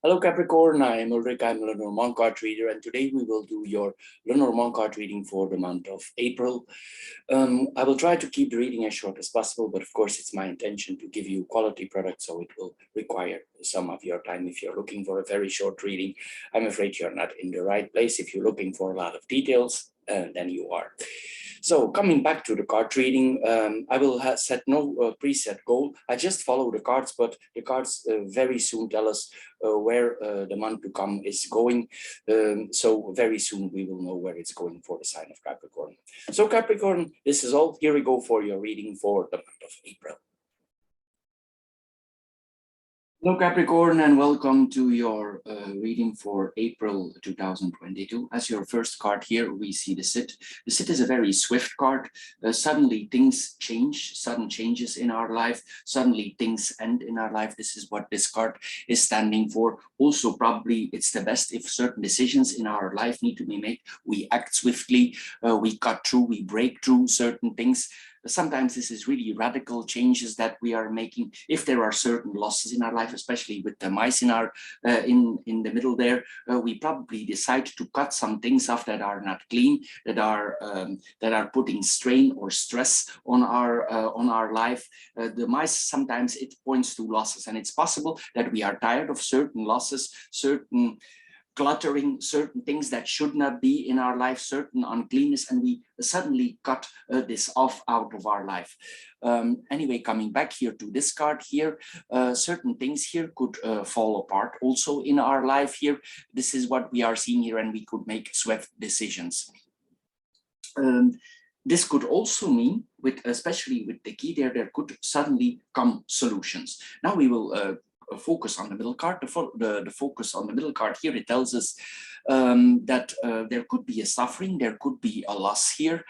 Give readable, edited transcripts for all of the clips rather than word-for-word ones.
Hello Capricorn, I am Ulrich, I'm a Lenormand card reader, and today we will do your Lenormand card reading for the month of April. I will try to keep the reading as short as possible, but of course it's my intention to give you quality products, so it will require some of your time. If you're looking for a very short reading, I'm afraid you're not in the right place. If you're looking for a lot of details, then you are. So coming back to the card reading, I will set no preset goal. I just follow the cards, but the cards very soon tell us where the month to come is going. So very soon we will know where it's going for the sign of Capricorn. So Capricorn, this is all. Here we go for your reading for the month of April. Hello Capricorn, and welcome to your reading for April 2022. As your first card here, we see the Cid. The Cid is a very swift card. Suddenly things change, sudden changes in our life, suddenly things end in our life. This is what this card is standing for. Also, probably it's the best if certain decisions in our life need to be made. We act swiftly, we cut through, we break through certain things. Sometimes this is really radical changes that we are making. If there are certain losses in our life, especially with the mice in our in the middle there, we probably decide to cut some things off that are not clean, that are putting strain or stress on our life. The mice, sometimes it points to losses, and it's possible that we are tired of certain losses, certain cluttering, certain things that should not be in our life, certain uncleanness, and we suddenly cut this off out of our life. Anyway, coming back here to this card here, certain things here could fall apart also in our life here. This is what we are seeing here, and we could make swift decisions. This could also mean, especially with the key there could suddenly come solutions. Now we will focus on the middle card. The focus on the middle card here, it tells us that there could be a suffering, there could be a loss here.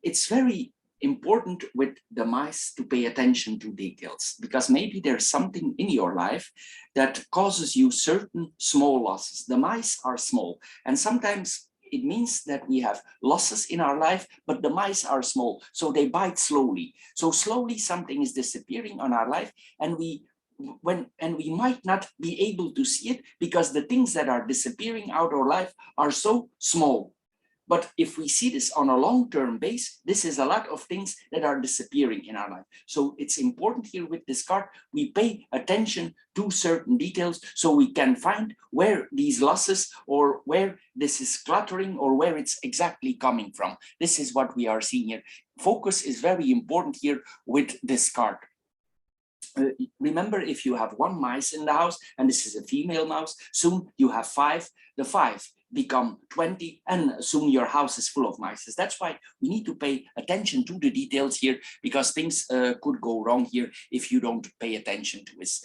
It's very important with the mice to pay attention to details, because maybe there's something in your life that causes you certain small losses. The mice are small, and sometimes it means that we have losses in our life, but the mice are small, so they bite slowly. So slowly something is disappearing on our life, and we might not be able to see it because the things that are disappearing out of our life are so small. But if we see this on a long-term base, this is a lot of things that are disappearing in our life. So it's important here with this card, we pay attention to certain details so we can find where these losses or where this is cluttering or where it's exactly coming from. This is what we are seeing here. Focus is very important here with this card. Remember, if you have one mouse in the house, and this is a female mouse, soon you have 5, the 5 become 20, and soon your house is full of mice. That's why we need to pay attention to the details here, because things could go wrong here if you don't pay attention to this.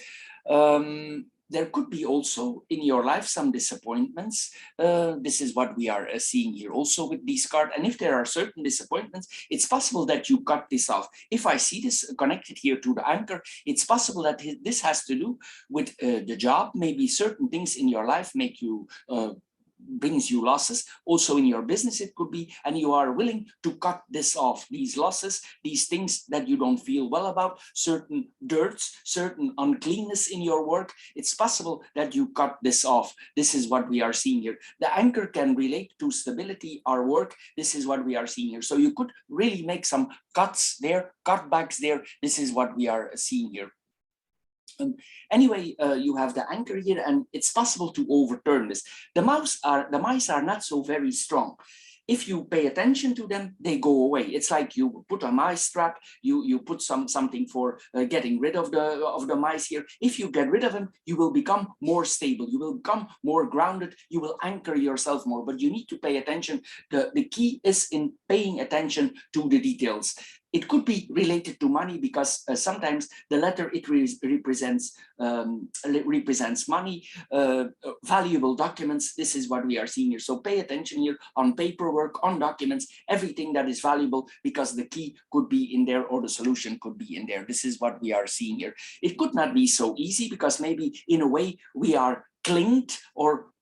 There could be also in your life some disappointments. This is what we are seeing here also with this card. And if there are certain disappointments, it's possible that you cut this off. If I see this connected here to the anchor, it's possible that this has to do with the job. Maybe certain things in your life make you brings you losses. Also in your business it could be, and you are willing to cut this off, these losses, these things that you don't feel well about, certain dirts, certain uncleanness in your work. It's possible that you cut this off. This is what we are seeing here. The anchor can relate to stability or work. This is what we are seeing here. So you could really make some cuts there, cutbacks there. This is what we are seeing here. Anyway, you have the anchor here, and it's possible to overturn this. The mice are not so very strong. If you pay attention to them, they go away. It's like you put a mice trap, you put something for getting rid of the mice here. If you get rid of them, you will become more stable, you will become more grounded, you will anchor yourself more, but you need to pay attention. The key is in paying attention to the details. It could be related to money, because sometimes the letter, it represents money, valuable documents. This is what we are seeing here. So pay attention here on paperwork, on documents, everything that is valuable, because the key could be in there or the solution could be in there. This is what we are seeing here. It could not be so easy, because maybe in a way we are clinged or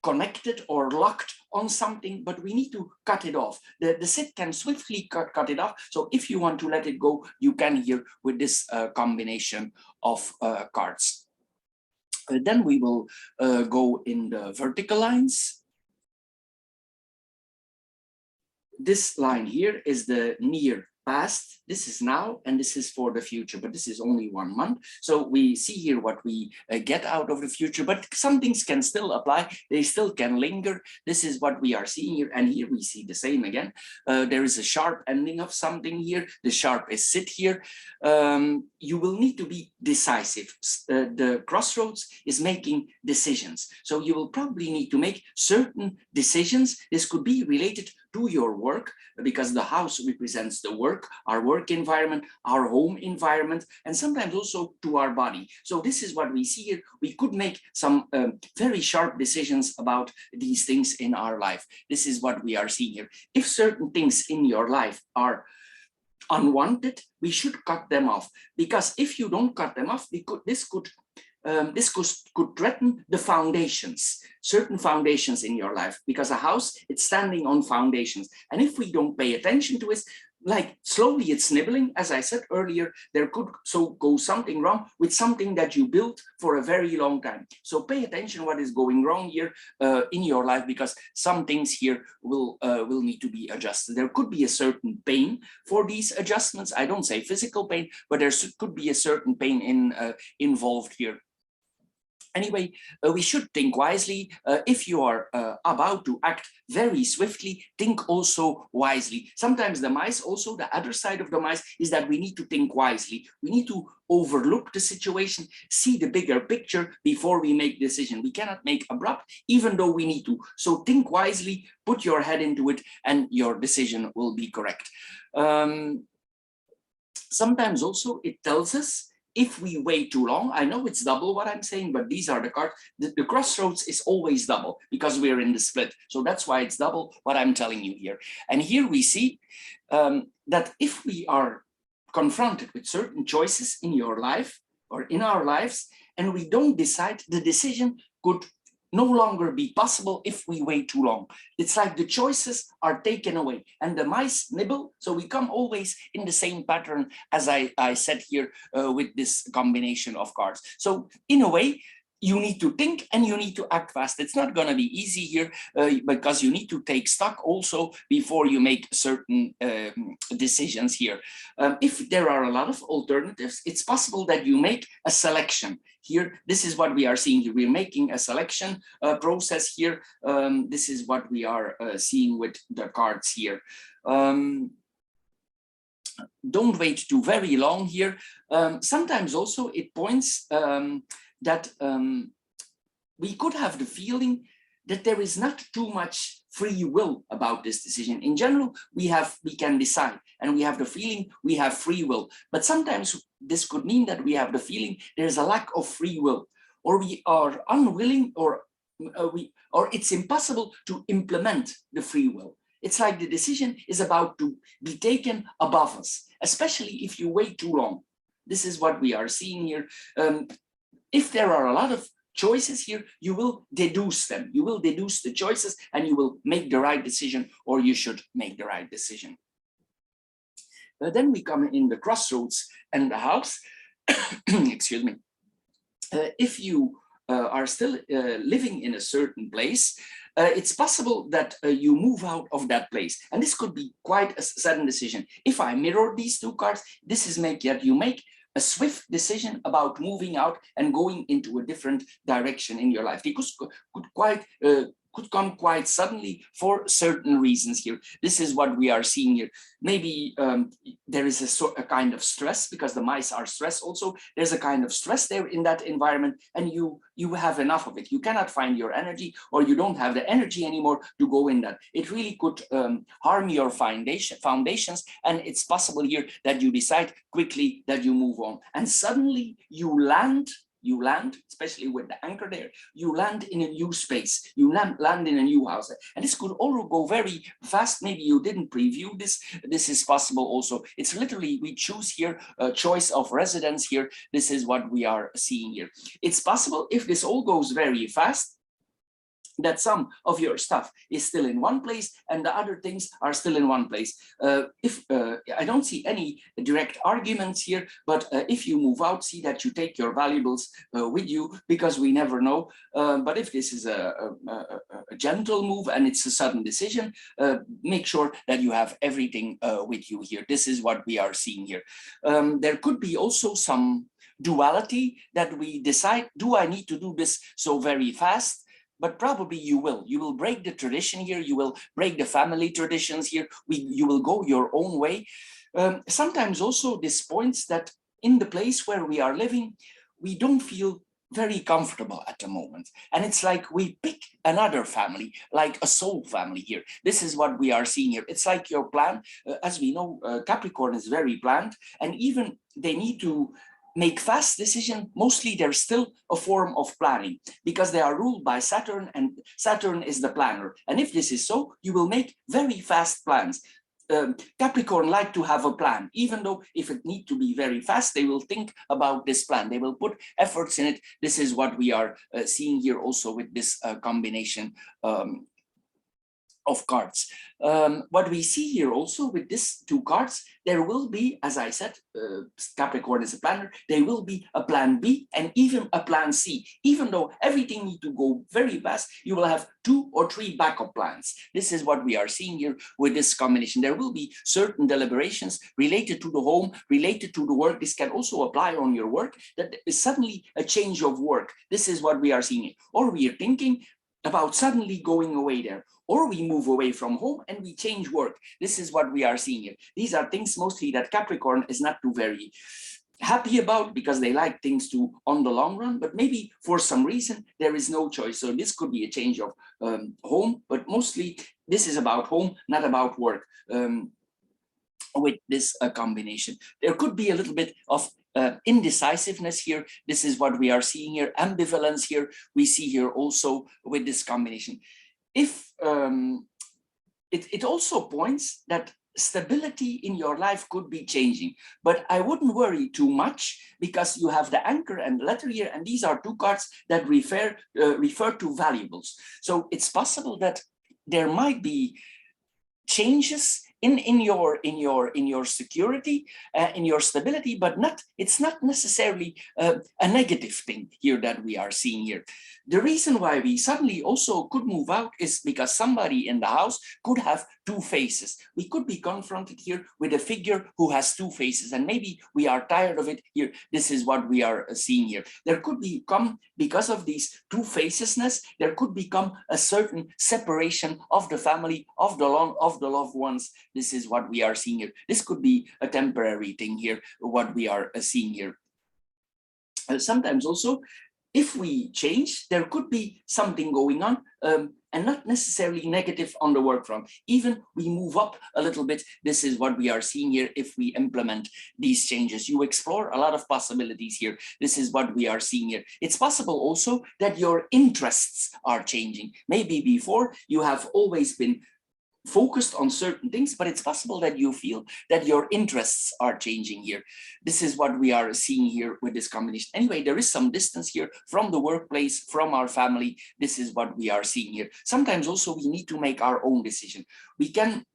connected or locked on something, but we need to cut it off. The Cid can swiftly cut it off. So if you want to let it go, you can here with this combination of cards. Then we will go in the vertical lines. This line here is the near past. This is now, and this is for the future, but this is only 1 month. So we see here what we get out of the future, but some things can still apply. They still can linger. This is what we are seeing here. And here we see the same again. There is a sharp ending of something here. The sharp is sit here. You will need to be decisive. The crossroads is making decisions. So you will probably need to make certain decisions. This could be related to your work, because the house represents the work, our work environment, our home environment, and sometimes also to our body. So this is what we see here. We could make some very sharp decisions about these things in our life. This is what we are seeing here. If certain things in your life are unwanted, we should cut them off, because if you don't cut them off, this could threaten the foundations, certain foundations in your life, because a house, it's standing on foundations. And if we don't pay attention to it, like slowly it's nibbling, as I said earlier, there could go something wrong with something that you built for a very long time. So pay attention what is going wrong here in your life, because some things here will need to be adjusted. There could be a certain pain for these adjustments. I don't say physical pain, but there could be a certain pain involved here. Anyway, we should think wisely. If you are about to act very swiftly, think also wisely. Sometimes the mice, also the other side of the mice, is that we need to think wisely. We need to overlook the situation, see the bigger picture before we make decision. We cannot make abrupt, even though we need to. So think wisely, put your head into it, and your decision will be correct. Sometimes also it tells us, if we wait too long, I know it's double what I'm saying, but these are the cards. The crossroads is always double because we're in the split. So that's why it's double what I'm telling you here. And here we see that if we are confronted with certain choices in your life or in our lives, and we don't decide, the decision could no longer be possible if we wait too long. It's like the choices are taken away and the mice nibble. So we come always in the same pattern as I said here with this combination of cards. So in a way, you need to think and you need to act fast. It's not going to be easy here because you need to take stock also before you make certain decisions here. If there are a lot of alternatives, it's possible that you make a selection. Here, this is what we are seeing here. We're making a selection process here. This is what we are seeing with the cards here. Don't wait too very long here. Sometimes also it points that we could have the feeling that there is not too much free will about this decision. In general, we can decide and we have the feeling we have free will. But sometimes this could mean that we have the feeling there's a lack of free will, or we are unwilling, or it's impossible to implement the free will. It's like the decision is about to be taken above us, especially if you wait too long. This is what we are seeing here. If there are a lot of choices here, you will deduce them. You will deduce the choices and you will make the right decision, or you should make the right decision. Then we come in the crossroads and the house. Excuse me. If you are still living in a certain place, it's possible that you move out of that place. And this could be quite a sudden decision. If I mirror these two cards, this is that you make a swift decision about moving out and going into a different direction in your life. Because could come quite suddenly for certain reasons here. This is what we are seeing here. Maybe there is a kind of stress, because the mice are stressed also. There's a kind of stress there in that environment, and you have enough of it. You cannot find your energy, or you don't have the energy anymore to go in that. It really could harm your foundations, and it's possible here that you decide quickly that you move on. And suddenly you land, especially with the anchor there, you land in a new space, you land in a new house. And this could all go very fast. Maybe you didn't preview this. This is possible also. It's literally, we choose here a choice of residence here. This is what we are seeing here. It's possible if this all goes very fast, that some of your stuff is still in one place and the other things are still in one place. I don't see any direct arguments here, but if you move out, see that you take your valuables with you, because we never know. But if this is a gentle move and it's a sudden decision, make sure that you have everything with you here. This is what we are seeing here. There could be also some duality that we decide, do I need to do this so very fast? But probably you will break the tradition here, you will break the family traditions here, you will go your own way. Sometimes also this points that in the place where we are living, we don't feel very comfortable at the moment. And it's like we pick another family, like a soul family here. This is what we are seeing here. It's like your plan. As we know, Capricorn is very planned, and even they need to make fast decisions. Mostly there's still a form of planning, because they are ruled by Saturn, and Saturn is the planner. And if this is so, you will make very fast plans. Capricorn like to have a plan, even though if it need to be very fast, they will think about this plan. They will put efforts in it. This is what we are seeing here also with this combination of cards. What we see here also with these two cards, there will be, as I said, Capricorn is a planner, there will be a plan B and even a plan C. Even though everything needs to go very fast, you will have 2 or 3 backup plans. This is what we are seeing here with this combination. There will be certain deliberations related to the home, related to the work. This can also apply on your work, that is suddenly a change of work. This is what we are seeing. Or we are thinking about suddenly going away there, or we move away from home and we change work. This is what we are seeing here. These are things mostly that Capricorn is not too very happy about, because they like things to on the long run, but maybe for some reason there is no choice. So this could be a change of home, but mostly this is about home, not about work. With this combination, there could be a little bit of indecisiveness here. This is what we are seeing here. Ambivalence here we see here also with this combination. If it also points that stability in your life could be changing, but I wouldn't worry too much, because you have the anchor and the letter here, and these are 2 cards that refer to valuables. So it's possible that there might be changes in your security, in your stability, but it's not necessarily a negative thing here that we are seeing here. The reason why we suddenly also could move out is because somebody in the house could have 2 faces. We could be confronted here with a figure who has 2 faces, and maybe we are tired of it here. This is what we are seeing here. There could become, because of these 2 facesness, there could become a certain separation of the family, of the loved ones. This is what we are seeing here. This could be a temporary thing here, what we are seeing here. Sometimes also, if we change, there could be something going on, and not necessarily negative on the work front. Even we move up a little bit. This is what we are seeing here. If we implement these changes, you explore a lot of possibilities here. This is what we are seeing here. It's possible also that your interests are changing. Maybe before you have always been focused on certain things, but it's possible that you feel that your interests are changing here. This is what we are seeing here with this combination. Anyway, there is some distance here from the workplace, from our family. This is what we are seeing here. Sometimes also we need to make our own decision. We can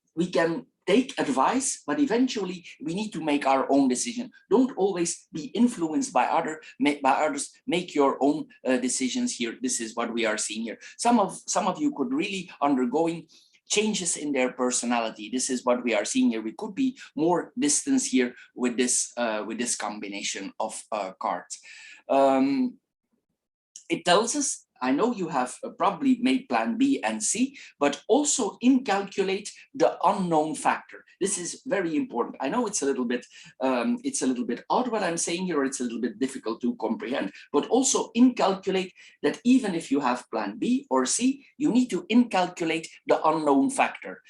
take advice, but eventually we need to make our own decision. Don't always be influenced by others. Make your own decisions here. This is what we are seeing here. Some of you could really undergoing changes in their personality. This is what we are seeing here. We could be more distance here with this combination of cards. It tells us, I know you have probably made plan B and C, but also incalculate the unknown factor. This is very important. I know it's a little bit odd what I'm saying here, or it's a little bit difficult to comprehend, but also incalculate that even if you have plan B or C, you need to incalculate the unknown factor.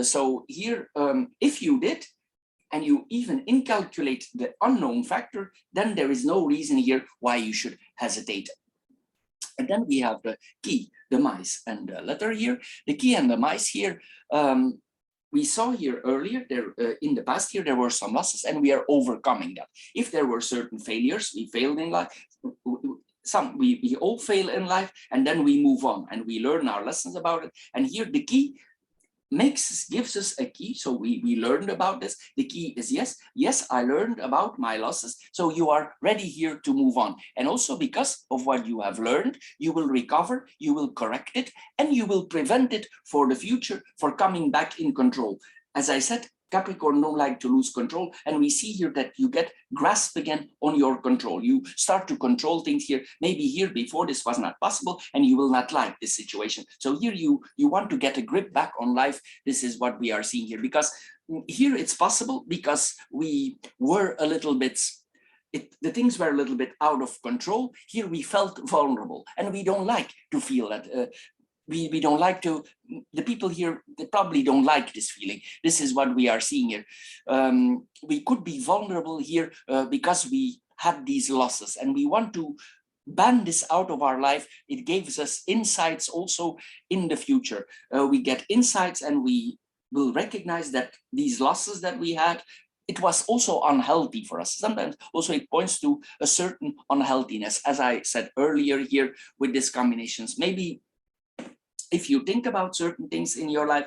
So here, if you did, and you even incalculate the unknown factor, then there is no reason here why you should hesitate. And then we have the key, the mice, and the letter here. The key and the mice here, we saw here earlier, in the past year, there were some losses, and we are overcoming that. If there were certain failures, we failed in life, we all fail in life, and then we move on and we learn our lessons about it. And here the key gives us a key. So we learned about this. The key is yes, I learned about my losses. So you are ready here to move on. And also because of what you have learned, you will recover, you will correct it, and you will prevent it for the future, for coming back in control. As I said, Capricorn don't like to lose control, and we see here that you get grasp again on your control. You start to control things here. Maybe here before this was not possible, and you will not like this situation. So here you want to get a grip back on life. This is what we are seeing here, because here it's possible because we were a little bit, the things were a little bit out of control. Here we felt vulnerable, and we don't like to feel that. We don't like to, the people here, they probably don't like this feeling. This is what we are seeing here. We could be vulnerable here because we had these losses, and we want to ban this out of our life. It gives us insights also in the future. We get insights, and we will recognize that these losses that we had, it was also unhealthy for us. Sometimes also it points to a certain unhealthiness, as I said earlier here with these combinations. Maybe if you think about certain things in your life,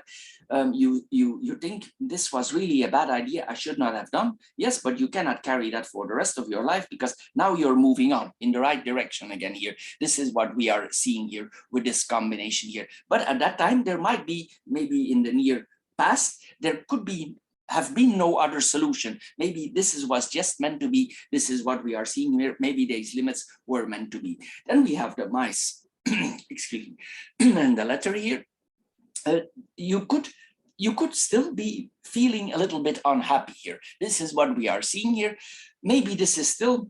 you think this was really a bad idea, I should not have done. Yes, but you cannot carry that for the rest of your life, because now you're moving on in the right direction again here. This is what we are seeing here with this combination here. But at that time, there might be, maybe in the near past, there could be have been no other solution. Maybe this was just meant to be. This is what we are seeing here. Maybe these limits were meant to be. Then we have the mice. Excuse me, and the letter here, you could still be feeling a little bit unhappy here. This is what we are seeing here. Maybe this is still,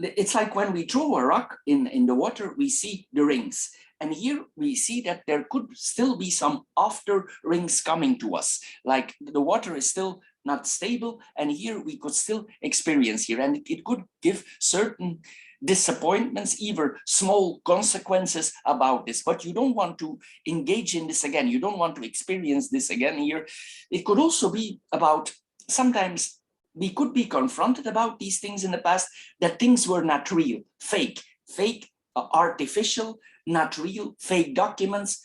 it's like when we throw a rock in the water, we see the rings. And here we see that there could still be some after rings coming to us, like the water is still not stable, and here we could still experience here, and it could give certain disappointments, even small consequences about this. But you don't want to engage in this again. You don't want to experience this again here. It could also be about, sometimes we could be confronted about these things in the past, that things were not real, fake, artificial, not real, fake documents,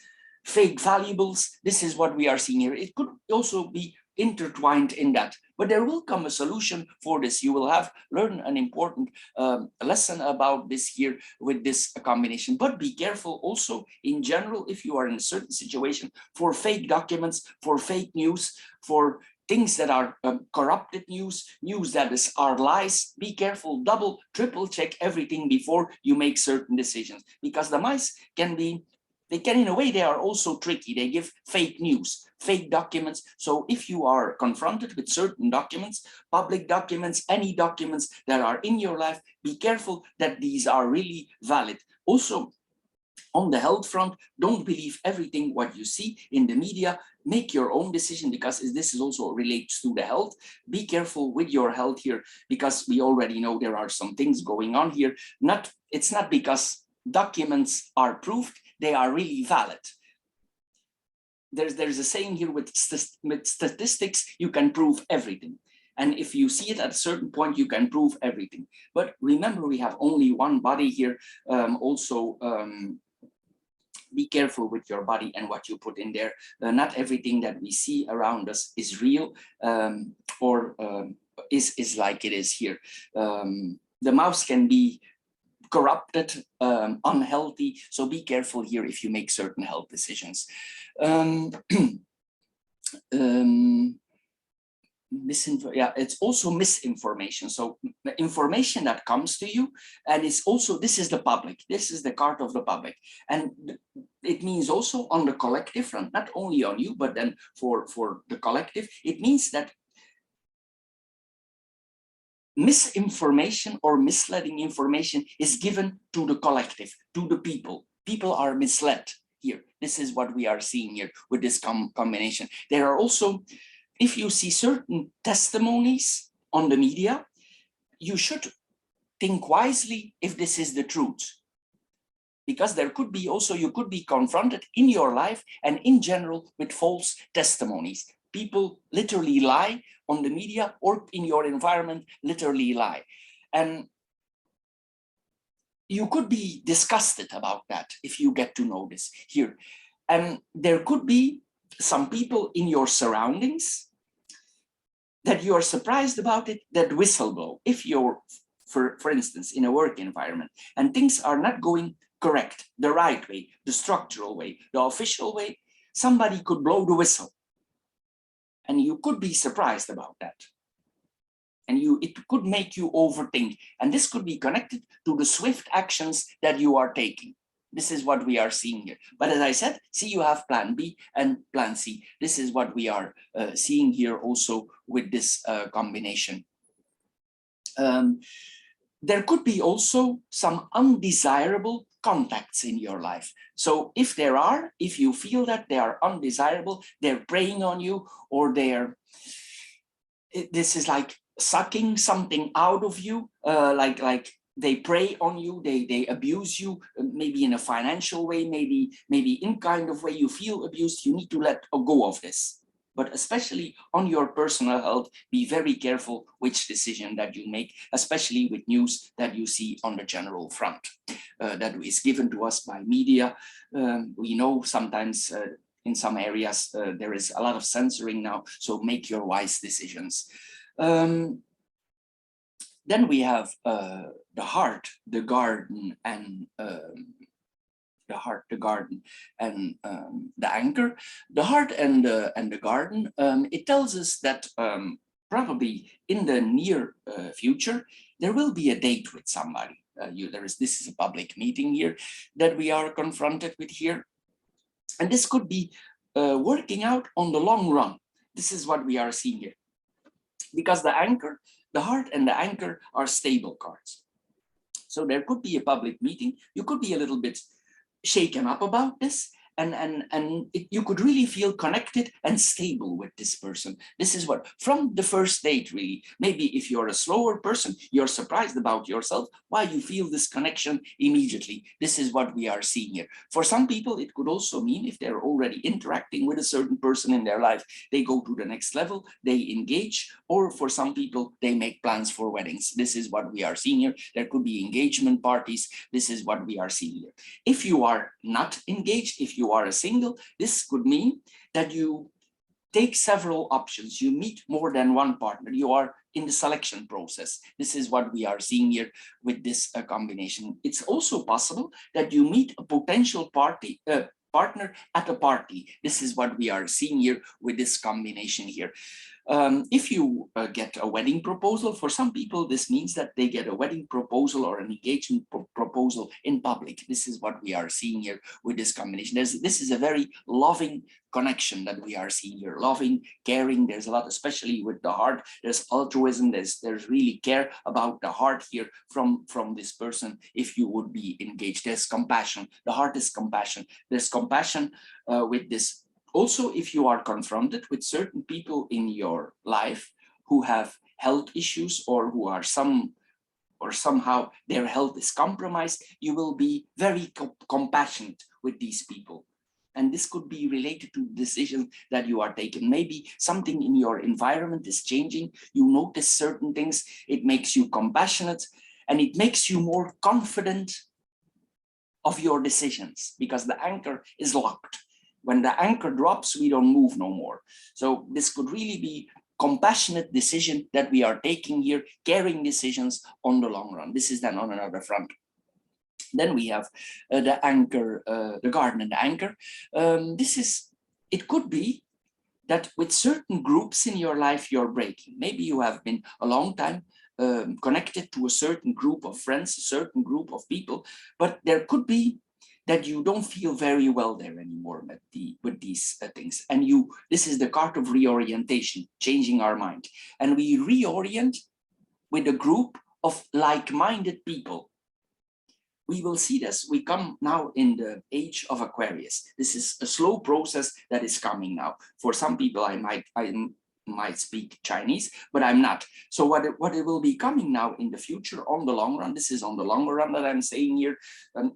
fake valuables. This is what we are seeing here. It could also be intertwined in that, but there will come a solution for this. You will have learned an important lesson about this here with this combination. But be careful also in general, if you are in a certain situation, for fake documents, for fake news, for things that are corrupted news that are lies. Be careful, double, triple check everything before you make certain decisions, because the mice can be, in a way, they are also tricky. They give fake news, fake documents. So if you are confronted with certain documents, public documents, any documents that are in your life, be careful that these are really valid. Also, on the health front, don't believe everything what you see in the media. Make your own decision, because this is also relates to the health. Be careful with your health here, because we already know there are some things going on here. It's not because documents are proved, they are really valid. There's a saying here with statistics, you can prove everything. And if you see it at a certain point, you can prove everything. But remember, we have only one body here. Be careful with your body and what you put in there. Not everything that we see around us is real, or is like it is here. The mouse can be corrupted, unhealthy. So be careful here if you make certain health decisions. Yeah, it's also misinformation. So information that comes to you, and it's also, this is the public, this is the card of the public, and it means also on the collective front, not only on you, but then for the collective. It means that misinformation or misleading information is given to the collective, to the people. People are misled here. This is what we are seeing here with this combination. There are also, if you see certain testimonies on the media, you should think wisely if this is the truth. Because there could be also, you could be confronted in your life and in general with false testimonies. People literally lie on the media, or in your environment literally lie. And you could be disgusted about that if you get to know this here. And there could be some people in your surroundings that you are surprised about it, that whistle blow. If you're, for instance, in a work environment and things are not going correct, the right way, the structural way, the official way, somebody could blow the whistle. And you could be surprised about that. And it could make you overthink. And this could be connected to the swift actions that you are taking. This is what we are seeing here. But as I said, see, you have plan B and plan C. This is what we are seeing here also with this combination. There could be also some undesirable contacts in your life. So if you feel that they are undesirable, they're preying on you, or this is like sucking something out of you, like they prey on you, they abuse you, maybe in a financial way, maybe in kind of way you feel abused, you need to let go of this. But especially on your personal health, be very careful which decision that you make, especially with news that you see on the general front that is given to us by media. We know sometimes in some areas there is a lot of censoring now, so make your wise decisions. Then we have the heart, the garden, and the heart, the garden, and the anchor. The heart and the garden, it tells us that probably in the near future, there will be a date with somebody. This is a public meeting here that we are confronted with here. And this could be working out on the long run. This is what we are seeing here. Because the anchor, the heart and the anchor are stable cards. So there could be a public meeting. You could be a little bit shaken up about this, and you could really feel connected and stable with this person. This is what, from the first date, really. Maybe if you're a slower person, you're surprised about yourself, why you feel this connection immediately. This is what we are seeing here. For some people, it could also mean if they're already interacting with a certain person in their life, they go to the next level, they engage, or for some people, they make plans for weddings. This is what we are seeing here. There could be engagement parties. This is what we are seeing here. If you are not engaged, if you are a single, this could mean that you take several options. You meet more than one partner. You are in the selection process. This is what we are seeing here with this combination. It's also possible that you meet a potential partner at a party. This is what we are seeing here with this combination here. If you get a wedding proposal, for some people, this means that they get a wedding proposal or an engagement proposal in public. This is what we are seeing here with this combination. This is a very loving connection that we are seeing here. Loving, caring, there's a lot, especially with the heart. There's altruism, there's really care about the heart here from this person if you would be engaged. There's compassion. The heart is compassion. There's compassion with this. Also, if you are confronted with certain people in your life who have health issues or who are somehow their health is compromised, you will be very compassionate with these people. And this could be related to the decision that you are taking. Maybe something in your environment is changing. You notice certain things. It makes you compassionate and it makes you more confident of your decisions because the anchor is locked. When the anchor drops, we don't move no more. So this could really be compassionate decision that we are taking here, caring decisions on the long run. This is then on another front. Then we have the anchor, the garden and the anchor. It could be that with certain groups in your life, you're breaking. Maybe you have been a long time connected to a certain group of friends, a certain group of people, but there could be that you don't feel very well there anymore with these things. And this is the card of reorientation, changing our mind. And we reorient with a group of like-minded people. We will see this. We come now in the age of Aquarius. This is a slow process that is coming now. For some people, I might speak Chinese, but I'm not. So what it will be coming now in the future on the long run, this is on the longer run that I'm saying here.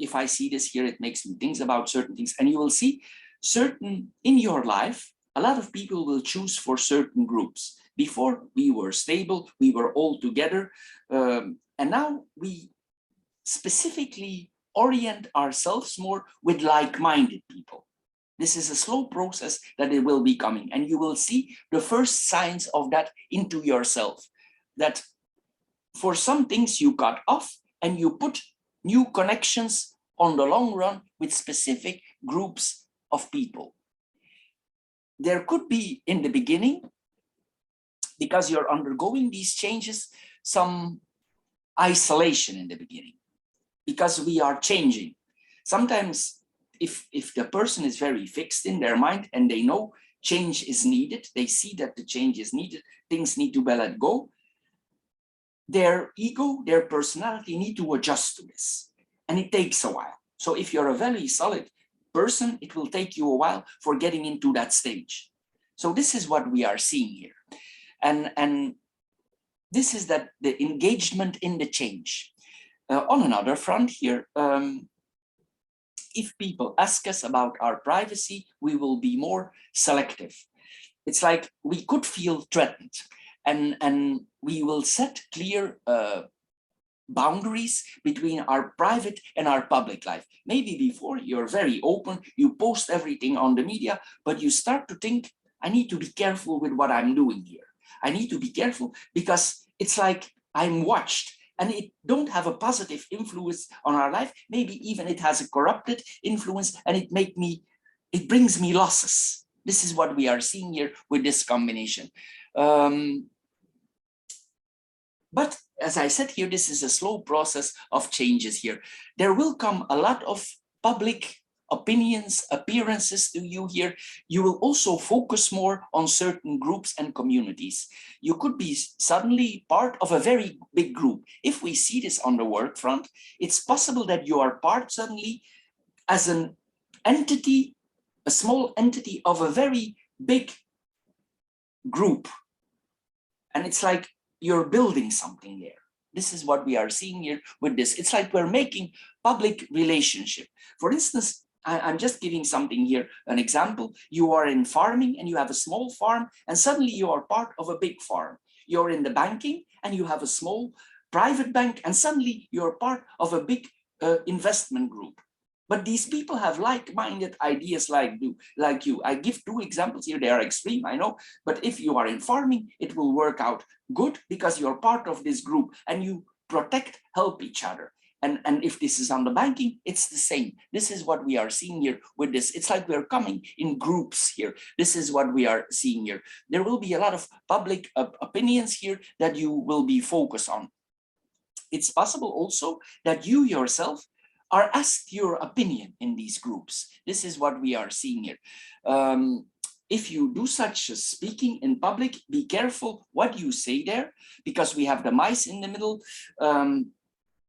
If I see this here, it makes me think about certain things. And you will see certain in your life, a lot of people will choose for certain groups. Before we were stable, we were all together. And now we specifically orient ourselves more with like-minded people. This is a slow process that it will be coming, and you will see the first signs of that into yourself, that for some things you cut off and you put new connections on the long run with specific groups of people. There could be in the beginning, because you're undergoing these changes, some isolation in the beginning, because we are changing. Sometimes if the person is very fixed in their mind and they know change is needed, they see that the change is needed, things need to be let go, their ego, their personality need to adjust to this. And it takes a while. So if you're a very solid person, it will take you a while for getting into that stage. So this is what we are seeing here. And this is that the engagement in the change. On another front here, if people ask us about our privacy, we will be more selective. It's like we could feel threatened, and we will set clear boundaries between our private and our public life. Maybe before you're very open, you post everything on the media, but you start to think, I need to be careful with what I'm doing here. I need to be careful because it's like I'm watched, and it don't have a positive influence on our life. Maybe even it has a corrupted influence, and it brings me losses. This is what we are seeing here with this combination. But as I said here, this is a slow process of changes here. There will come a lot of public opinions, appearances to you here. You will also focus more on certain groups and communities. You could be suddenly part of a very big group. If we see this on the work front, it's possible that you are part suddenly as an entity, a small entity of a very big group. And it's like you're building something there. This is what we are seeing here with this. It's like we're making public relationship. For instance, I'm just giving something here, an example. You are in farming and you have a small farm, and suddenly you are part of a big farm. You're in the banking and you have a small private bank, and suddenly you're part of a big investment group. But these people have like-minded ideas like you. I give two examples here. They are extreme, I know. But if you are in farming, it will work out good because you're part of this group and you protect, help each other. And if this is on the banking, it's the same. This is what we are seeing here with this. It's like we're coming in groups here. This is what we are seeing here. There will be a lot of public opinions here that you will be focused on. It's possible also that you yourself are asked your opinion in these groups. This is what we are seeing here. If you do such a speaking in public, be careful what you say there, because we have the mice in the middle.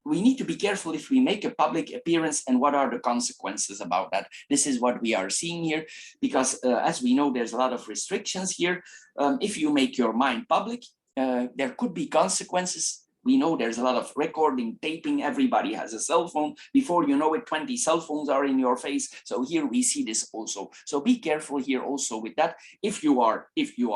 We need to be careful if we make a public appearance and what are the consequences about that. This is what we are seeing here, because as we know, there's a lot of restrictions here. If you make your mind public, there could be consequences. We know there's a lot of recording, taping. Everybody has a cell phone. Before you know it, 20 cell phones are in your face. So here we see this also. So be careful here also with that. If you are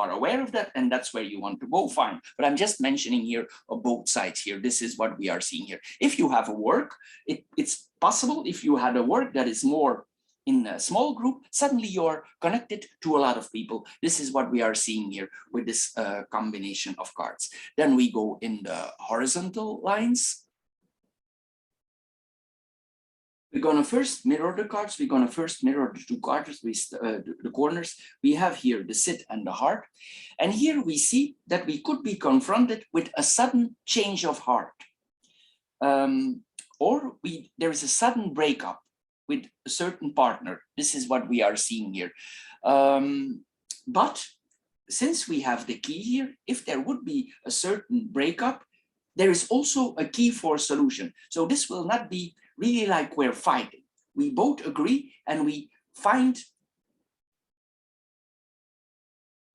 aware of that, and that's where you want to go, fine. But I'm just mentioning here both sides here. This is what we are seeing here. If you have a work, it's possible if you had a work that is more in a small group, suddenly you're connected to a lot of people. This is what we are seeing here with this combination of cards. Then we go in the horizontal lines. We're going to first mirror the cards. We're going to first mirror the two cards, the corners. We have here the sit and the heart. And here we see that we could be confronted with a sudden change of heart. Or there is a sudden breakup with a certain partner. This is what we are seeing here. But since we have the key here, if there would be a certain breakup, there is also a key for solution. So this will not be really like we're fighting. We both agree and we find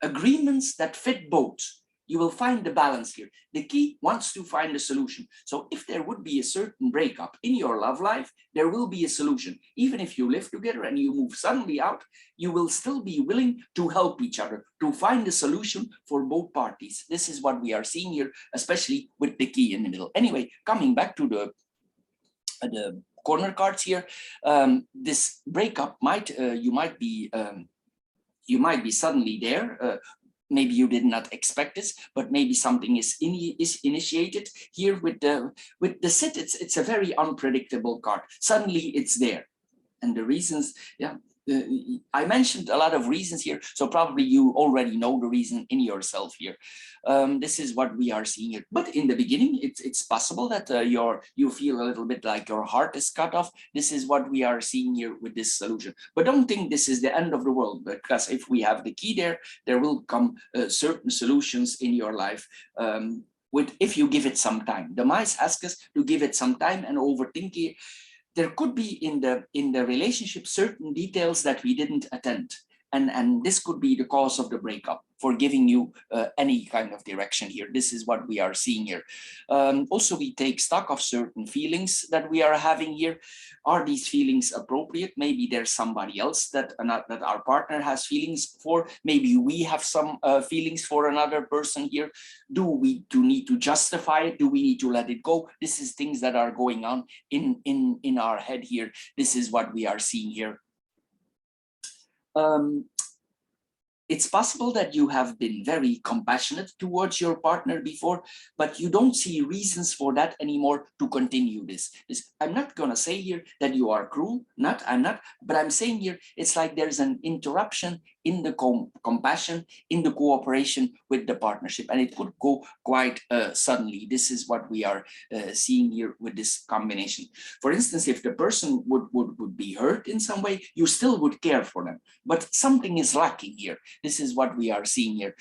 agreements that fit both. You will find the balance here. The key wants to find a solution. So if there would be a certain breakup in your love life, there will be a solution. Even if you live together and you move suddenly out, you will still be willing to help each other, to find a solution for both parties. This is what we are seeing here, especially with the key in the middle. Anyway, coming back to the the corner cards here, this breakup might you might be suddenly there. Maybe you did not expect this, but maybe something is initiated here with the sit. It's a very unpredictable card. Suddenly it's there, and the reasons, yeah. I mentioned a lot of reasons here, so probably you already know the reason in yourself here. This is what we are seeing here. But in the beginning, it's possible that you feel a little bit like your heart is cut off. This is what we are seeing here with this solution. But don't think this is the end of the world, because if we have the key there will come certain solutions in your life. If you give it some time. The mice ask us to give it some time and overthink it. There could be in the relationship certain details that we didn't attend, and this could be the cause of the breakup for giving you any kind of direction here. This is what we are seeing here. Also, we take stock of certain feelings that we are having here. Are these feelings appropriate? Maybe there's somebody else that our partner has feelings for. Maybe we have some feelings for another person here. Do we need to justify it? Do we need to let it go? This is things that are going on in our head here. This is what we are seeing here. It's possible that you have been very compassionate towards your partner before, but you don't see reasons for that anymore to continue this. I'm not going to say here that you are cruel, I'm not, but I'm saying here it's like there's an interruption in the compassion, in the cooperation with the partnership, and it could go quite suddenly. This is what we are seeing here with this combination. For instance, if the person would be hurt in some way, you still would care for them, but something is lacking here. This is what we are seeing here.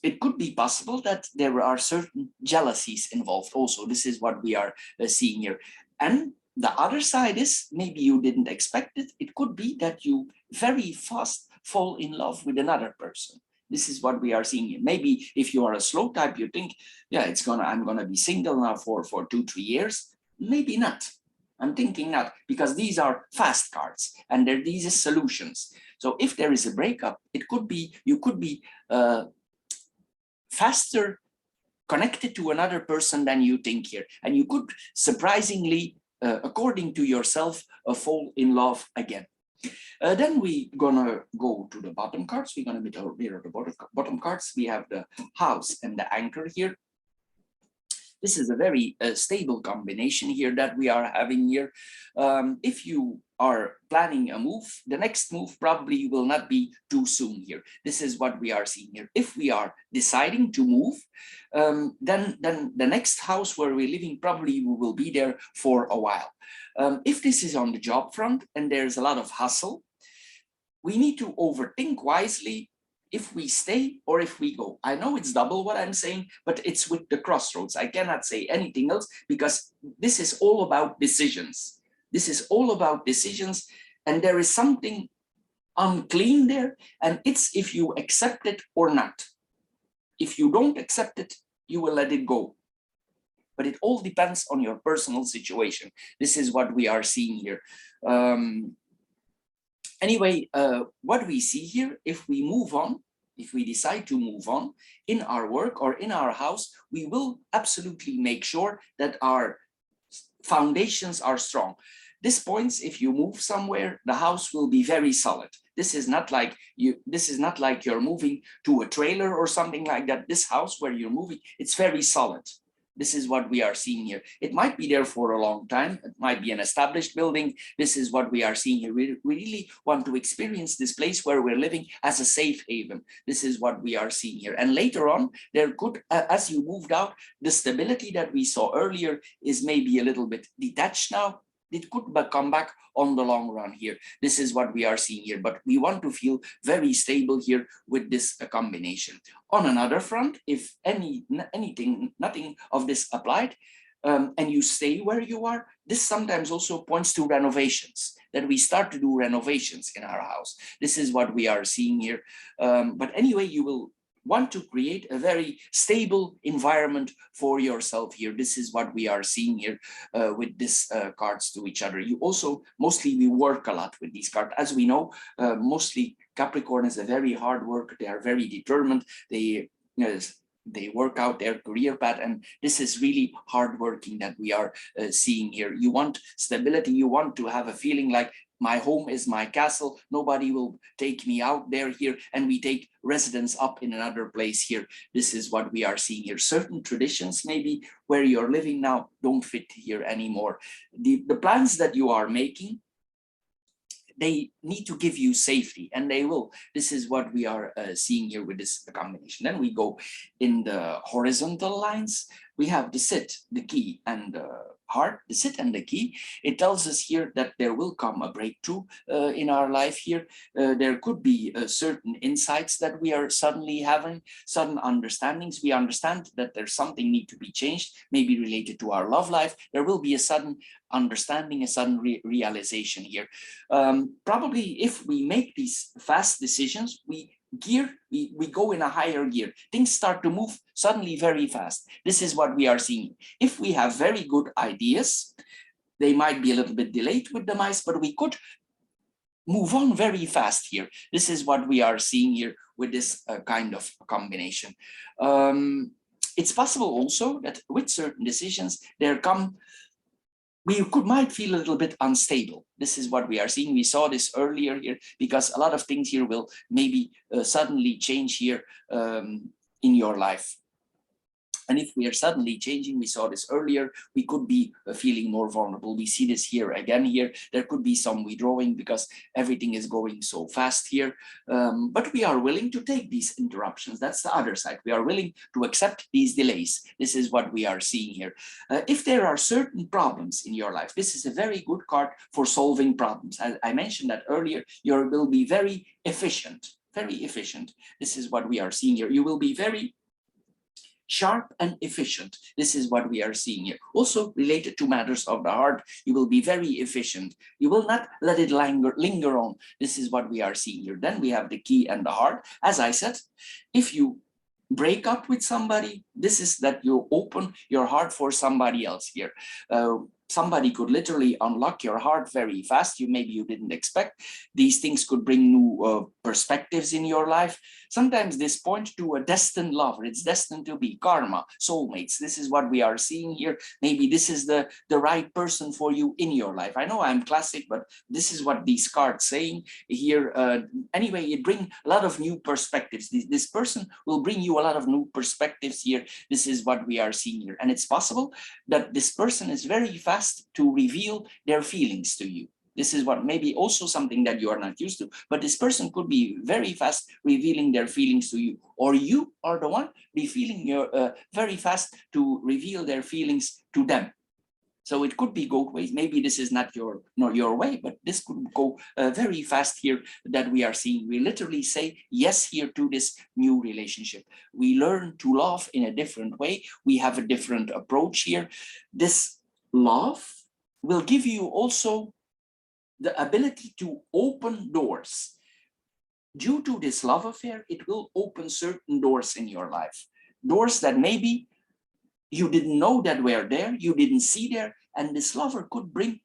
It could be possible that there are certain jealousies involved also. This is what we are seeing here. And the other side is, maybe you didn't expect it. It could be that you very fast fall in love with another person. This is what we are seeing here. Maybe if you are a slow type, you think, yeah, I'm gonna be single now for 2-3 years. Maybe not. I'm thinking not, because these are fast cards and these are solutions. So if there is a breakup, it could be, you could be faster connected to another person than you think here. And you could surprisingly, according to yourself, fall in love again. Then we're gonna go to the bottom cards. We're gonna mirror the bottom cards. We have the house and the anchor here. This is a very stable combination here that we are having here. If you are planning a move, the next move probably will not be too soon here. This is what we are seeing here. If we are deciding to move, then the next house where we're living, probably we will be there for a while. If this is on the job front and there's a lot of hustle, we need to overthink wisely if we stay or if we go. I know it's double what I'm saying, but it's with the crossroads. I cannot say anything else, because this is all about decisions. This is all about decisions, and there is something unclean there, and it's if you accept it or not. If you don't accept it, you will let it go. But it all depends on your personal situation. This is what we are seeing here. Anyway, what we see here, if we move on, if we decide to move on in our work or in our house, we will absolutely make sure that our foundations are strong. This points, if you move somewhere, the house will be very solid. This is not like you're moving to a trailer or something like that. This house where you're moving, it's very solid. This is what we are seeing here. It might be there for a long time. It might be an established building. This is what we are seeing here. We really want to experience this place where we're living as a safe haven. This is what we are seeing here. And later on, there could, as you moved out, the stability that we saw earlier is maybe a little bit detached now. It could come back on the long run here. This is what we are seeing here, but we want to feel very stable here with this combination. On another front, if nothing of this applied, and you stay where you are, this sometimes also points to renovations, that we start to do renovations in our house. This is what we are seeing here. But anyway, you will want to create a very stable environment for yourself here. This is what we are seeing here with these cards to each other. You also, mostly we work a lot with these cards. As we know, mostly Capricorn is a very hard worker. They are very determined. They they work out their career path, and this is really hard working that we are seeing here. You want stability, you want to have a feeling like my home is my castle, nobody will take me out there here, and we take residence up in another place here. This is what we are seeing here. Certain traditions maybe where you're living now don't fit here anymore. The plans that you are making, they need to give you safety, and they will. This is what we are seeing here with this combination. Then we go in the horizontal lines. We have the sit, the key, and the heart. The sit and the key, it tells us here that there will come a breakthrough in our life here. There could be certain insights that we are suddenly having, sudden understandings. We understand that there's something need to be changed, maybe related to our love life. There will be a sudden understanding, a sudden realization here. Probably if we make these fast decisions, we go in a higher gear. Things start to move suddenly very fast. This is what we are seeing. If we have very good ideas, they might be a little bit delayed with the mice, but we could move on very fast here. This is what we are seeing here with this kind of combination. It's possible also that with certain decisions, we might feel a little bit unstable. This is what we are seeing. We saw this earlier here, because a lot of things here will maybe suddenly change here in your life. And if we are suddenly changing, we saw this earlier, we could be feeling more vulnerable. We see this here again here. There could be some withdrawing because everything is going so fast here. But we are willing to take these interruptions. That's the other side. We are willing to accept these delays. This is what we are seeing here. If there are certain problems in your life, this is a very good card for solving problems. As I mentioned that earlier, you will be very efficient, very efficient. This is what we are seeing here. You will be very sharp and efficient. This is what we are seeing here. Also related to matters of the heart, you will be very efficient. You will not let it linger on. This is what we are seeing here. Then we have the key and the heart. As I said, if you break up with somebody, this is that you open your heart for somebody else here. Somebody could literally unlock your heart very fast. Maybe you didn't expect. These things could bring new perspectives in your life. Sometimes this points to a destined lover. It's destined to be karma, soulmates. This is what we are seeing here. Maybe this is the right person for you in your life. I know I'm classic, but this is what these cards saying here. Anyway, it brings a lot of new perspectives. This person will bring you a lot of new perspectives here. This is what we are seeing here. And it's possible that this person is very fast to reveal their feelings to you. This is what maybe also something that you are not used to, but this person could be very fast revealing their feelings to you, or you are the one be feeling very fast to reveal their feelings to them. So it could be both ways. Maybe this is not your way, but this could go very fast here that we are seeing. We literally say yes here to this new relationship. We learn to love in a different way. We have a different approach here. This love will give you also the ability to open doors. Due to this love affair, it will open certain doors in your life. Doors that maybe you didn't know that were there, you didn't see there, and this lover could bring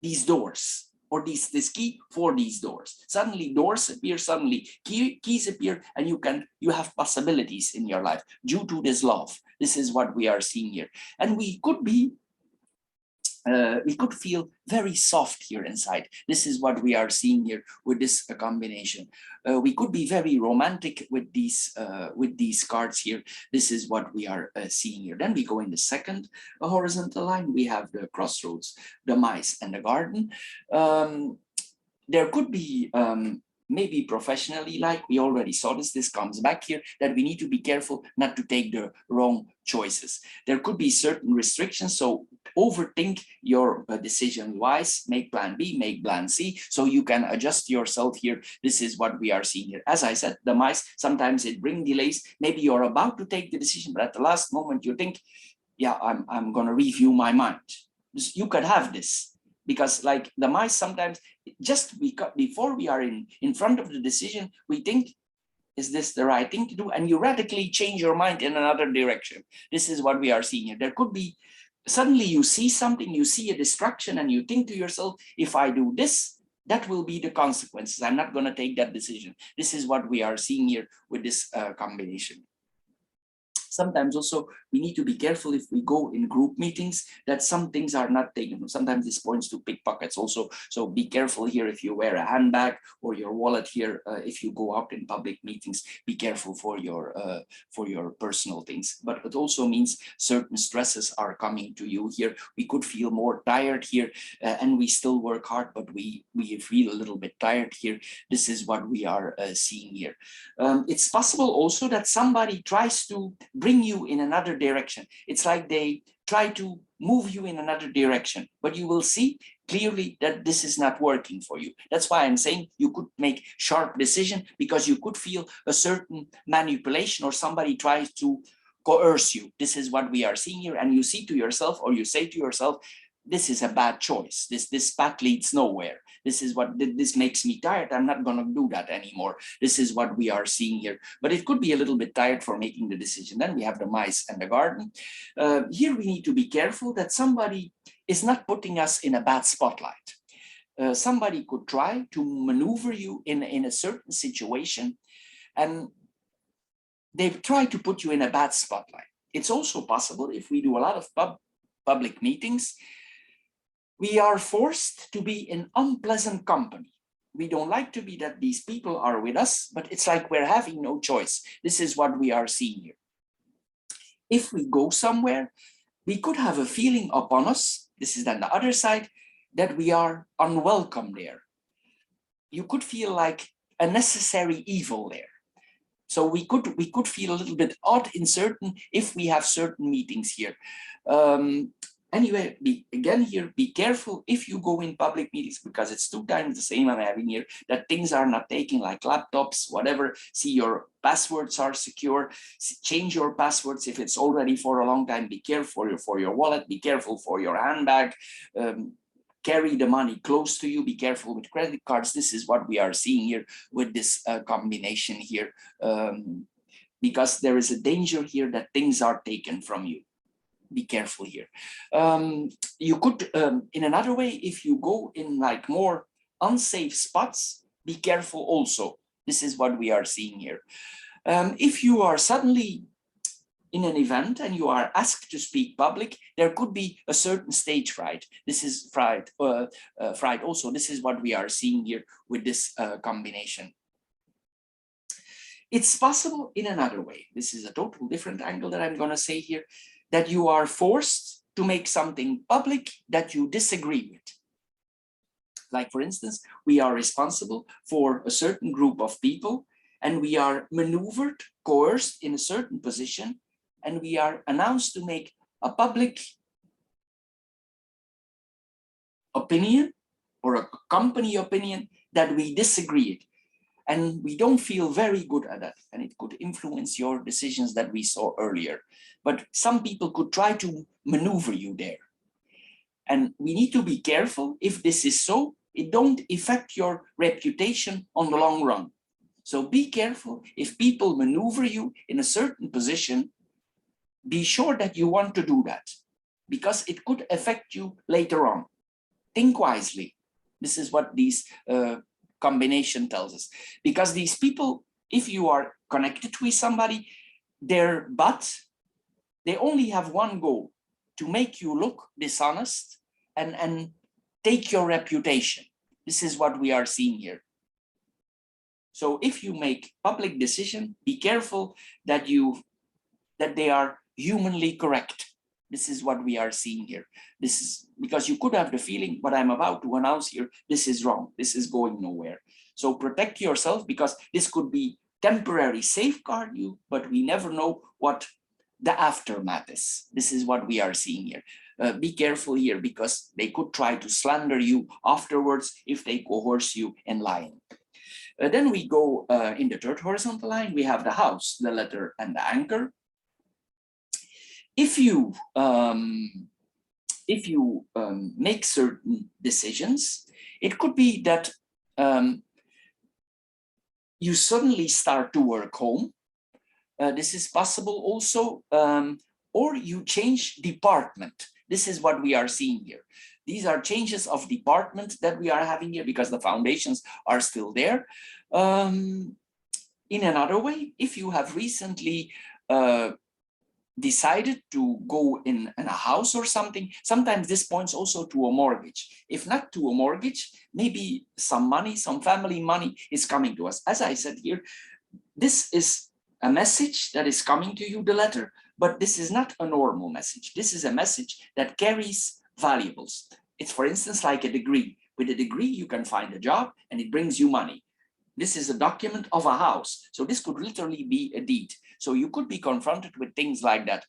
these doors, or this key for these doors. Suddenly doors appear, suddenly keys appear, and you have possibilities in your life due to this love. This is what we are seeing here. And we could feel very soft here inside. This is what we are seeing here with this combination. We could be very romantic with these cards here. This is what we are seeing here. Then we go in the second horizontal line. We have the crossroads, the mice, and the garden. There could be maybe professionally, like we already saw this comes back here, that we need to be careful not to take the wrong choices. There could be certain restrictions, so overthink your decision wise, make plan B, make plan C, so you can adjust yourself here. This is what we are seeing here. As I said, the mice, sometimes it brings delays. Maybe you're about to take the decision, but at the last moment you think, yeah, I'm going to review my mind. You could have this. Because like the mice, sometimes just before we are in front of the decision, we think, is this the right thing to do? And you radically change your mind in another direction. This is what we are seeing here. There could be, suddenly you see something, you see a distraction, and you think to yourself, if I do this, that will be the consequences. I'm not going to take that decision. This is what we are seeing here with this combination. Sometimes also we need to be careful if we go in group meetings that some things are not taken. Sometimes this points to pickpockets also. So be careful here if you wear a handbag or your wallet here. If you go out in public meetings, be careful for your personal things. But it also means certain stresses are coming to you here. We could feel more tired here, and we still work hard, but we feel a little bit tired here. This is what we are seeing here. It's possible also that somebody tries to bring you in another direction. It's like they try to move you in another direction, but you will see clearly that this is not working for you. That's why I'm saying you could make sharp decision, because you could feel a certain manipulation or somebody tries to coerce you. This is what we are seeing here, and you see to yourself, or you say to yourself, this is a bad choice. This path leads nowhere. This makes me tired. I'm not going to do that anymore. This is what we are seeing here. But it could be a little bit tired for making the decision. Then we have the mice and the garden. Here we need to be careful that somebody is not putting us in a bad spotlight. Somebody could try to maneuver you in a certain situation, and they try to put you in a bad spotlight. It's also possible, if we do a lot of public meetings, we are forced to be in unpleasant company. We don't like to be that these people are with us, but it's like we're having no choice. This is what we are seeing here. If we go somewhere, we could have a feeling upon us, this is then the other side, that we are unwelcome there. You could feel like a necessary evil there. So we could feel a little bit odd in certain, if we have certain meetings here. Anyway, be careful if you go in public meetings, because it's 2 times the same I'm having here, that things are not taken, like laptops, whatever. See, your passwords are secure. Change your passwords if it's already for a long time. Be careful for your wallet. Be careful for your handbag. Carry the money close to you. Be careful with credit cards. This is what we are seeing here with this combination here, because there is a danger here that things are taken from you. Be careful here. You could, in another way, if you go in like more unsafe spots, be careful also. This is what we are seeing here. If you are suddenly in an event and you are asked to speak public, there could be a certain stage fright. This is fright also. This is what we are seeing here with this combination. It's possible in another way. This is a total different angle that I'm going to say here, that you are forced to make something public that you disagree with. Like, for instance, we are responsible for a certain group of people, and we are maneuvered, coerced in a certain position, and we are announced to make a public opinion or a company opinion that we disagree with. And we don't feel very good at that, and it could influence your decisions that we saw earlier. But some people could try to maneuver you there. And we need to be careful. If this is so, it don't affect your reputation on the long run. So be careful. If people maneuver you in a certain position, be sure that you want to do that, because it could affect you later on. Think wisely. This is what these combination tells us, because these people, if you are connected with somebody, they only have one goal: to make you look dishonest and take your reputation. This is what we are seeing here. So if you make public decision, be careful that they are humanly correct. This is what we are seeing here. This is because you could have the feeling what I'm about to announce here, this is wrong, this is going nowhere. So protect yourself, because this could be temporary safeguard you, but we never know what the aftermath is. This is what we are seeing here. Be careful here, because they could try to slander you afterwards if they coerce you in lying. Then we go in the third horizontal line, we have the house, the letter, and the anchor. If you make certain decisions, it could be that you suddenly start to work home. This is possible also, or you change department. This is what we are seeing here. These are changes of department that we are having here, because the foundations are still there. In another way, if you have recently decided to go in a house or something, sometimes this points also to a mortgage. If not to a mortgage, maybe some money, some family money is coming to us. As I said here, this is a message that is coming to you, the letter, but this is not a normal message. This is a message that carries valuables. It's, for instance, like a degree. With a degree, you can find a job and it brings you money. This is a document of a house. So this could literally be a deed. So you could be confronted with things like that.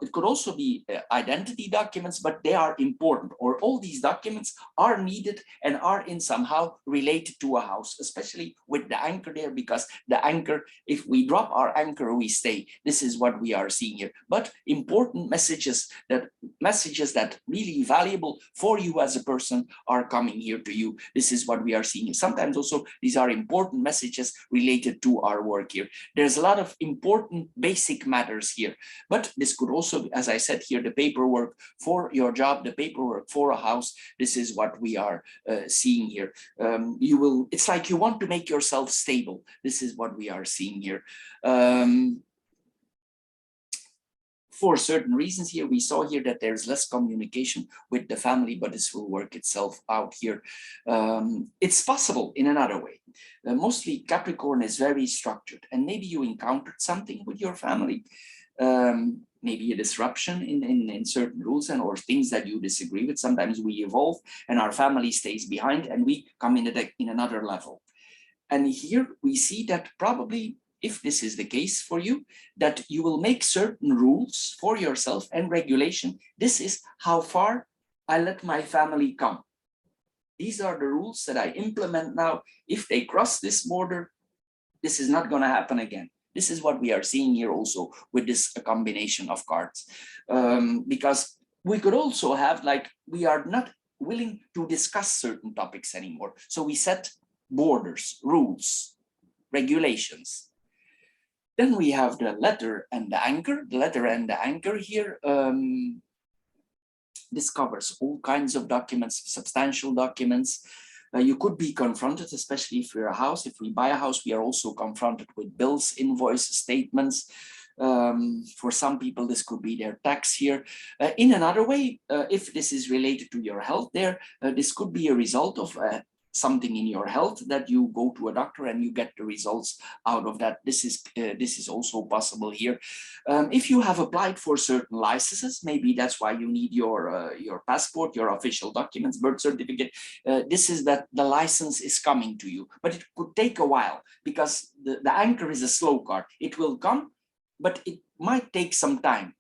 It could also be identity documents, but they are important, or all these documents are needed and are in somehow related to a house, especially with the anchor there, because the anchor, if we drop our anchor, we stay. This is what we are seeing here. But important messages that really valuable for you as a person are coming here to you. This is what we are seeing. Sometimes also these are important messages related to our work here. There's a lot of important basic matters here, but this could also, as I said here, the paperwork for your job, the paperwork for a house. This is what we are seeing here. It's like you want to make yourself stable. This is what we are seeing here. For certain reasons here, we saw here that there's less communication with the family, but this will work itself out here. It's possible in another way. Mostly Capricorn is very structured, and maybe you encountered something with your family. Maybe a disruption in certain rules and or things that you disagree with. Sometimes we evolve and our family stays behind and we come in another level. And here we see that probably, if this is the case for you, that you will make certain rules for yourself and regulation. This is how far I let my family come. These are the rules that I implement now. If they cross this border, this is not going to happen again. This is what we are seeing here also with this combination of cards. Because we could also have, like, we are not willing to discuss certain topics anymore. So we set borders, rules, regulations. Then we have the letter and the anchor. The letter and the anchor here, this covers all kinds of documents, substantial documents. You could be confronted, especially if you're a house. If we buy a house, we are also confronted with bills, invoices, statements. For some people, this could be their tax here. In another way, if this is related to your health there, this could be a result of something in your health that you go to a doctor and you get the results out of that. This is also possible here. If you have applied for certain licenses, maybe that's why you need your passport, your official documents, birth certificate. This is that the license is coming to you, but it could take a while because the anchor is a slow card. It will come, but it might take some time.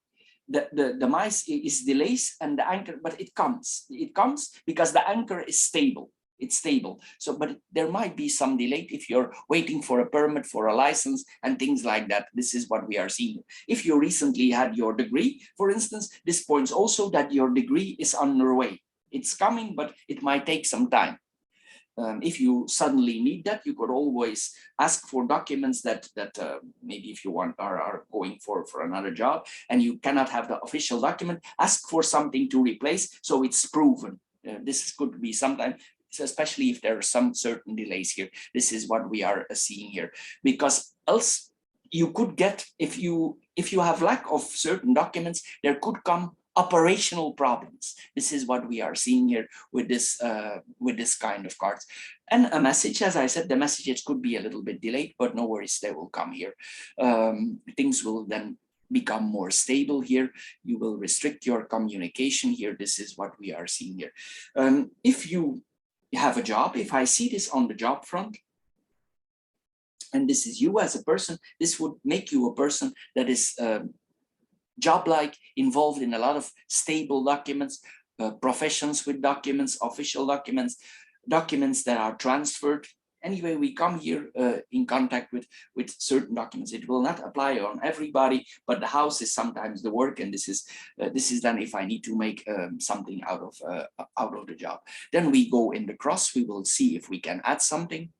The mice is delays and the anchor, but it comes. It comes because the anchor is stable. It's stable. So, but there might be some delay if you're waiting for a permit, for a license and things like that. This is what we are seeing. If you recently had your degree, for instance, this points also that your degree is on your way. It's coming, but it might take some time. If you suddenly need that, you could always ask for documents that maybe if you want are going for another job and you cannot have the official document, ask for something to replace so it's proven. This could be sometimes, especially if there are some certain delays here. This is what we are seeing here, because else you could get, if you have lack of certain documents, there could come operational problems. This is what we are seeing here with this kind of cards. And a message, as I said, the messages could be a little bit delayed, but no worries, they will come here. Things will then become more stable here. You will restrict your communication here. This is what we are seeing here. If you have a job, if I see this on the job front, and this is you as a person, this would make you a person that is job-like, involved in a lot of stable documents, professions with documents, official documents, documents that are transferred. Anyway, we come here in contact with certain documents. It will not apply on everybody, but the house is sometimes the work, and this is then if I need to make something out of the job. Then we go in the cross. We will see if we can add something.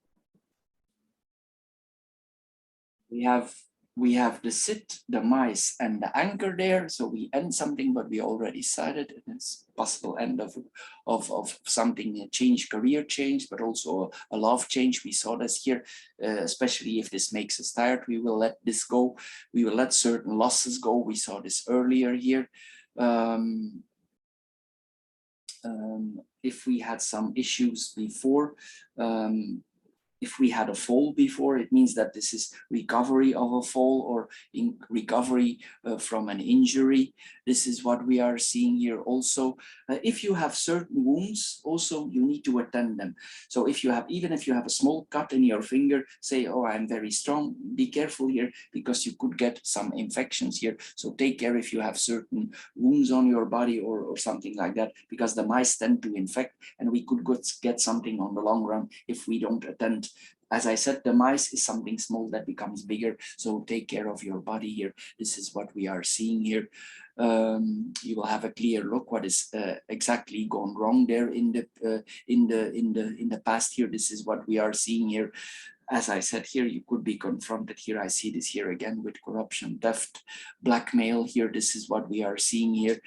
We have we have the sit, the mice, and the anchor there. So we end something, but we already said it. It's possible end of something, a change, career change, but also a love change. We saw this here, especially if this makes us tired, we will let this go. We will let certain losses go. We saw this earlier here. If we had some issues before, if we had a fall before, it means that this is recovery of a fall or in recovery from an injury. This is what we are seeing here also. If you have certain wounds, also you need to attend them. So if you have, even if you have a small cut in your finger, say, oh, I'm very strong, be careful here because you could get some infections here. So take care if you have certain wounds on your body or something like that, because the mice tend to infect and we could get something on the long run if we don't attend. As I said, the mice is something small that becomes bigger. So take care of your body here. This is what we are seeing here. You will have a clear look what is exactly gone wrong there in the past here. This is what we are seeing here. As I said here, you could be confronted here. I see this here again with corruption, theft, blackmail here. This is what we are seeing here.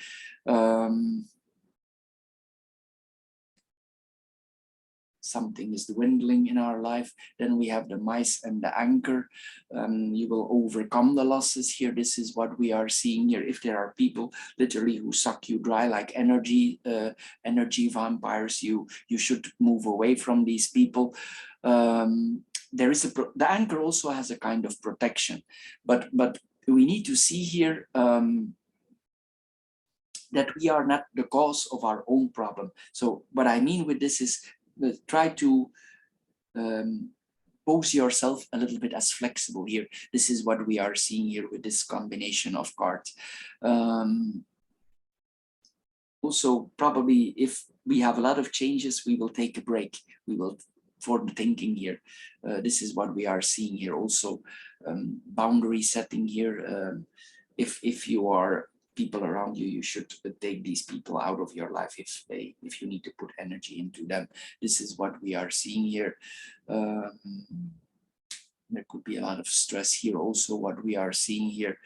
Something is dwindling in our life. Then we have the mice and the anchor. You will overcome the losses here. This is what we are seeing here. If there are people literally who suck you dry like energy vampires, you should move away from these people. There is the anchor also has a kind of protection, but we need to see here that we are not the cause of our own problem. So what I mean with this is try to pose yourself a little bit as flexible here. This is what we are seeing here with this combination of cards. Also, probably if we have a lot of changes, we will take a break. We will for the thinking here. This is what we are seeing here also. Boundary setting here. If you are people around you, you should take these people out of your life if you need to put energy into them. This is what we are seeing here. There could be a lot of stress here also, what we are seeing here.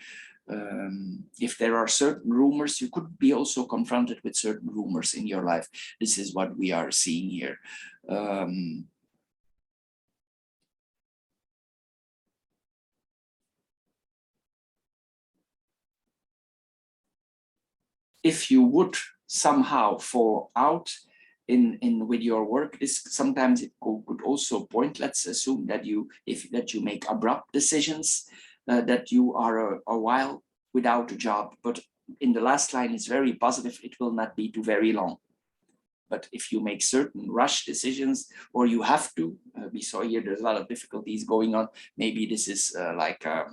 If there are certain rumors, you could be also confronted with certain rumors in your life. This is what we are seeing here. If you would somehow fall out in with your work, this sometimes it could also point, let's assume that you make abrupt decisions, that you are a while without a job, but in the last line is very positive, it will not be too very long. But if you make certain rush decisions, or you have to, we saw here there's a lot of difficulties going on, maybe this is like a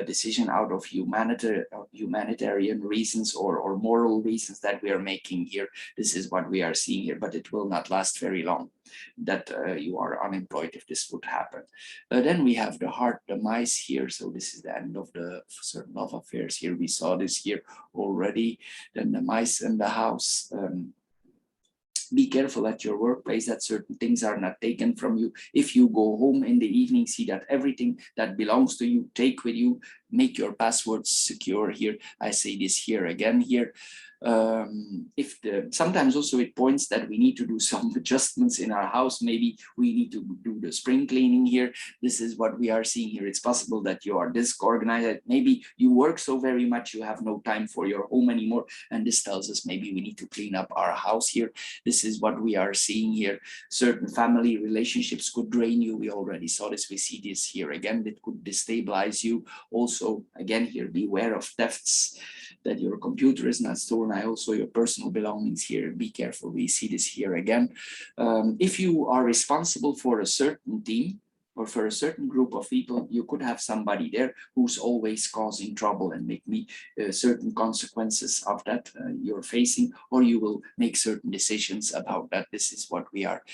decision out of humanitarian reasons or moral reasons that we are making here. This is what we are seeing here, but it will not last very long, that you are unemployed if this would happen. Then we have the heart, the mice here. So this is the end of the certain love affairs here. We saw this here already. Then the mice and the house. Be careful at your workplace that certain things are not taken from you. If you go home in the evening, see that everything that belongs to you, take with you, make your passwords secure here. I say this here again here. Sometimes also it points that we need to do some adjustments in our house. Maybe we need to do the spring cleaning here. This is what we are seeing here. It's possible that you are disorganized. Maybe you work so very much you have no time for your home anymore, and this tells us maybe we need to clean up our house here. This is what we are seeing here. Certain family relationships could drain you. We already saw this. We see this here again. It could destabilize you. Also, again here, beware of thefts, that your computer is not stolen. Also your personal belongings here. Be careful. We see this here again. If you are responsible for a certain team or for a certain group of people, you could have somebody there who's always causing trouble and make certain consequences of that you're facing, or you will make certain decisions about that. This is what we are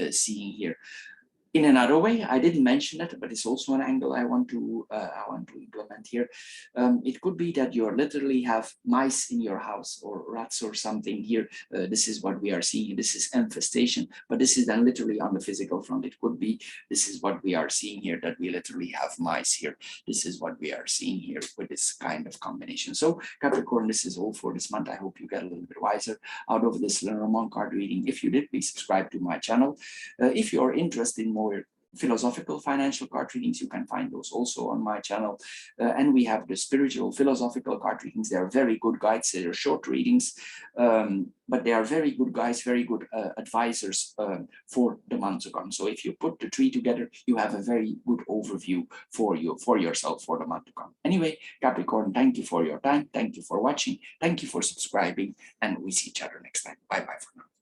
seeing here. In another way, I didn't mention it, but it's also an angle I want to implement here. It could be that you literally have mice in your house or rats or something here. This is what we are seeing. This is infestation, but this is then literally on the physical front. It could be this is what we are seeing here, that we literally have mice here. This is what we are seeing here with this kind of combination. So Capricorn, this is all for this month. I hope you get a little bit wiser out of this Lenormand card reading. If you did, please subscribe to my channel. If you're interested in more philosophical financial card readings, you can find those also on my channel. And we have the spiritual philosophical card readings. They are very good guides. They are short readings, but they are very good guides, very good advisors for the month to come. So if you put the three together, you have a very good overview for yourself for the month to come. Anyway, Capricorn, thank you for your time. Thank you for watching. Thank you for subscribing, and we see each other next time. Bye-bye for now.